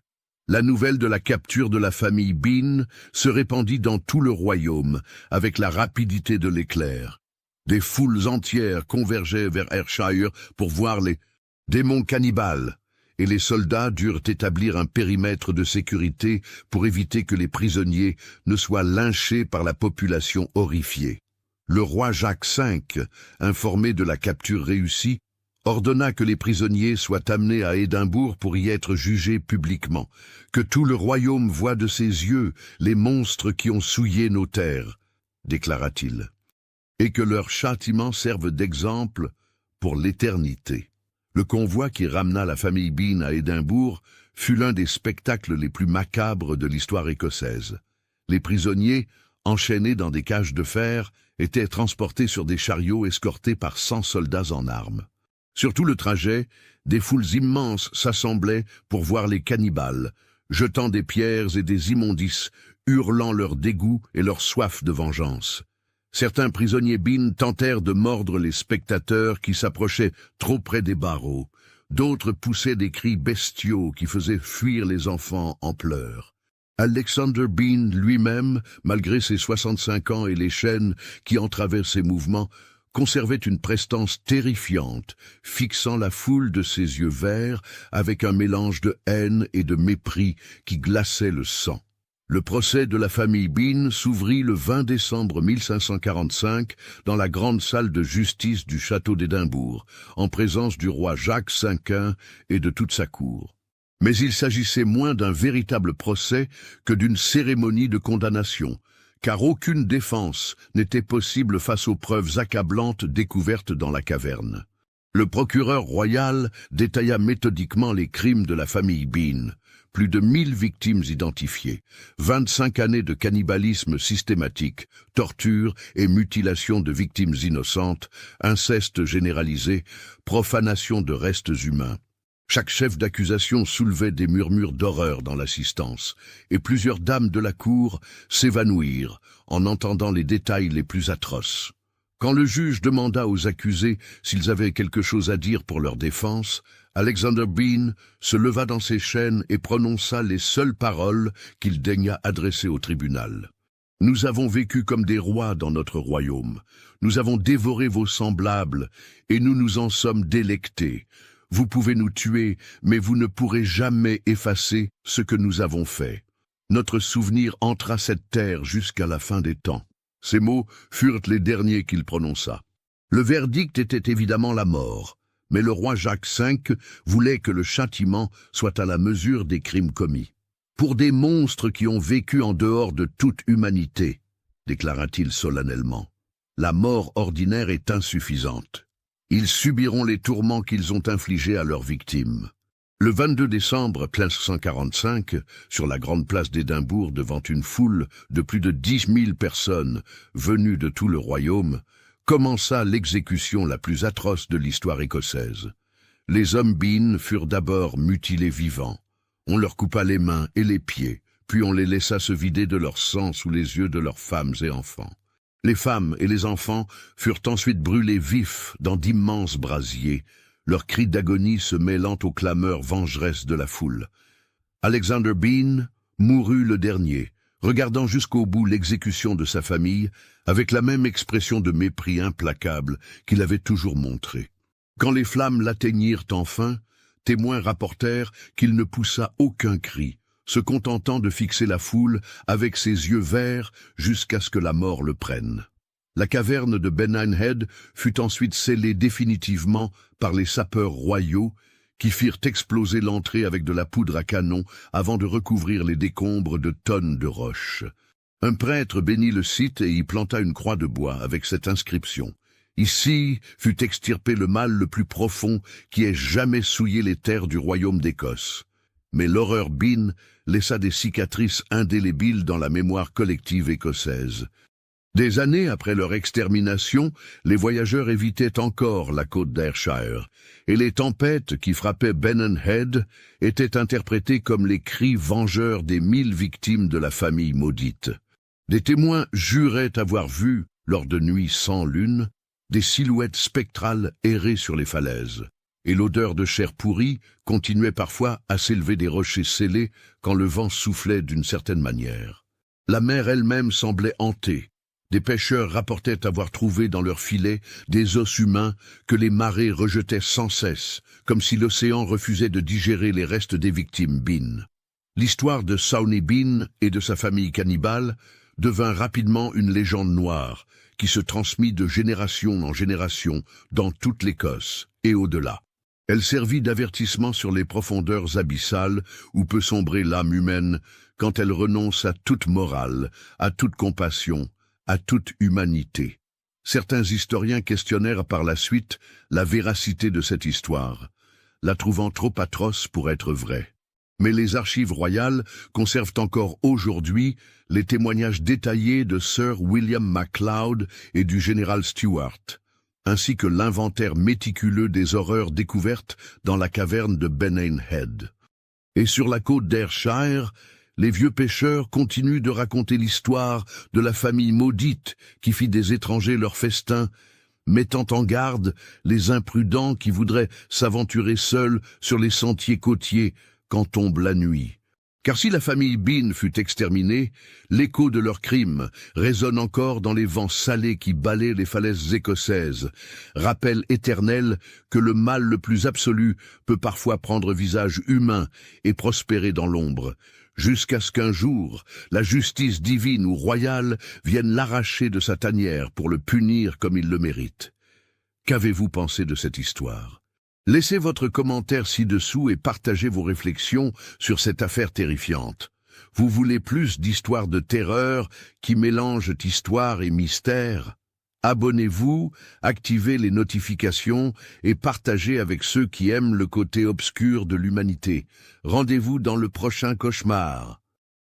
La nouvelle de la capture de la famille Bean se répandit dans tout le royaume avec la rapidité de l'éclair. Des foules entières convergeaient vers Ayrshire pour voir les démons cannibales, et les soldats durent établir un périmètre de sécurité pour éviter que les prisonniers ne soient lynchés par la population horrifiée. Le roi Jacques V, informé de la capture réussie, ordonna que les prisonniers soient amenés à Édimbourg pour y être jugés publiquement, que tout le royaume voie de ses yeux les monstres qui ont souillé nos terres, déclara-t-il, et que leur châtiment serve d'exemple pour l'éternité. Le convoi qui ramena la famille Bean à Édimbourg fut l'un des spectacles les plus macabres de l'histoire écossaise. Les prisonniers, enchaînés dans des cages de fer, étaient transportés sur des chariots escortés par 100 soldats en armes. Sur tout le trajet, des foules immenses s'assemblaient pour voir les cannibales, jetant des pierres et des immondices, hurlant leur dégoût et leur soif de vengeance. Certains prisonniers Bean tentèrent de mordre les spectateurs qui s'approchaient trop près des barreaux. D'autres poussaient des cris bestiaux qui faisaient fuir les enfants en pleurs. Alexander Bean lui-même, malgré ses 65 ans et les chaînes qui entravaient ses mouvements, conservait une prestance terrifiante, fixant la foule de ses yeux verts avec un mélange de haine et de mépris qui glaçait le sang. Le procès de la famille Bean s'ouvrit le 20 décembre 1545 dans la grande salle de justice du château d'Édimbourg, en présence du roi Jacques V et de toute sa cour. Mais il s'agissait moins d'un véritable procès que d'une cérémonie de condamnation, car aucune défense n'était possible face aux preuves accablantes découvertes dans la caverne. Le procureur royal détailla méthodiquement les crimes de la famille Bean. Plus de 1000 victimes identifiées, 25 années de cannibalisme systématique, torture et mutilation de victimes innocentes, inceste généralisé, profanation de restes humains. Chaque chef d'accusation soulevait des murmures d'horreur dans l'assistance, et plusieurs dames de la cour s'évanouirent en entendant les détails les plus atroces. Quand le juge demanda aux accusés s'ils avaient quelque chose à dire pour leur défense, Alexander Bean se leva dans ses chaînes et prononça les seules paroles qu'il daigna adresser au tribunal. « Nous avons vécu comme des rois dans notre royaume. Nous avons dévoré vos semblables et nous nous en sommes délectés. Vous pouvez nous tuer, mais vous ne pourrez jamais effacer ce que nous avons fait. Notre souvenir hantera cette terre jusqu'à la fin des temps. » Ces mots furent les derniers qu'il prononça. Le verdict était évidemment la mort, mais le roi Jacques V voulait que le châtiment soit à la mesure des crimes commis. « Pour des monstres qui ont vécu en dehors de toute humanité, » déclara-t-il solennellement, « la mort ordinaire est insuffisante. Ils subiront les tourments qu'ils ont infligés à leurs victimes. » Le 22 décembre 1545, sur la grande place d'Édimbourg devant une foule de plus de 10 000 personnes venues de tout le royaume, commença l'exécution la plus atroce de l'histoire écossaise. Les hommes Bean furent d'abord mutilés vivants. On leur coupa les mains et les pieds, puis on les laissa se vider de leur sang sous les yeux de leurs femmes et enfants. Les femmes et les enfants furent ensuite brûlés vifs dans d'immenses brasiers, leurs cris d'agonie se mêlant aux clameurs vengeresses de la foule. Alexander Bean mourut le dernier, regardant jusqu'au bout l'exécution de sa famille avec la même expression de mépris implacable qu'il avait toujours montrée. Quand les flammes l'atteignirent enfin, témoins rapportèrent qu'il ne poussa aucun cri, se contentant de fixer la foule avec ses yeux verts jusqu'à ce que la mort le prenne. La caverne de Ben Head fut ensuite scellée définitivement par les sapeurs royaux qui firent exploser l'entrée avec de la poudre à canon avant de recouvrir les décombres de tonnes de roches. Un prêtre bénit le site et y planta une croix de bois avec cette inscription. Ici fut extirpé le mal le plus profond qui ait jamais souillé les terres du royaume d'Écosse. Mais l'horreur Bean laissa des cicatrices indélébiles dans la mémoire collective écossaise. Des années après leur extermination, les voyageurs évitaient encore la côte d'Ayrshire, et les tempêtes qui frappaient Ben Head étaient interprétées comme les cris vengeurs des 1000 victimes de la famille maudite. Des témoins juraient avoir vu, lors de nuits sans lune, Des silhouettes spectrales erraient sur les falaises, et l'odeur de chair pourrie continuait parfois à s'élever des rochers scellés quand le vent soufflait d'une certaine manière. La mer elle-même semblait hantée. Des pêcheurs rapportaient avoir trouvé dans leurs filets des os humains que les marées rejetaient sans cesse, comme si l'océan refusait de digérer les restes des victimes Bean. L'histoire de Sawney Bean et de sa famille cannibale devint rapidement une légende noire qui se transmit de génération en génération dans toute l'Écosse et au-delà. Elle servit d'avertissement sur les profondeurs abyssales où peut sombrer l'âme humaine quand elle renonce à toute morale, à toute compassion, à toute humanité. Certains historiens questionnèrent par la suite la véracité de cette histoire, la trouvant trop atroce pour être vraie. Mais les archives royales conservent encore aujourd'hui les témoignages détaillés de Sir William MacLeod et du général Stuart, ainsi que l'inventaire méticuleux des horreurs découvertes dans la caverne de Benane Head. Et sur la côte d'Ayrshire, les vieux pêcheurs continuent de raconter l'histoire de la famille maudite qui fit des étrangers leur festin, mettant en garde les imprudents qui voudraient s'aventurer seuls sur les sentiers côtiers quand tombe la nuit. Car si la famille Bean fut exterminée, l'écho de leurs crimes résonne encore dans les vents salés qui balaient les falaises écossaises, rappel éternel que le mal le plus absolu peut parfois prendre visage humain et prospérer dans l'ombre, jusqu'à ce qu'un jour, la justice divine ou royale vienne l'arracher de sa tanière pour le punir comme il le mérite. Qu'avez-vous pensé de cette histoire ? Laissez votre commentaire ci-dessous et partagez vos réflexions sur cette affaire terrifiante. Vous voulez plus d'histoires de terreur qui mélangent histoire et mystère ? Abonnez-vous, activez les notifications et partagez avec ceux qui aiment le côté obscur de l'humanité. Rendez-vous dans le prochain cauchemar.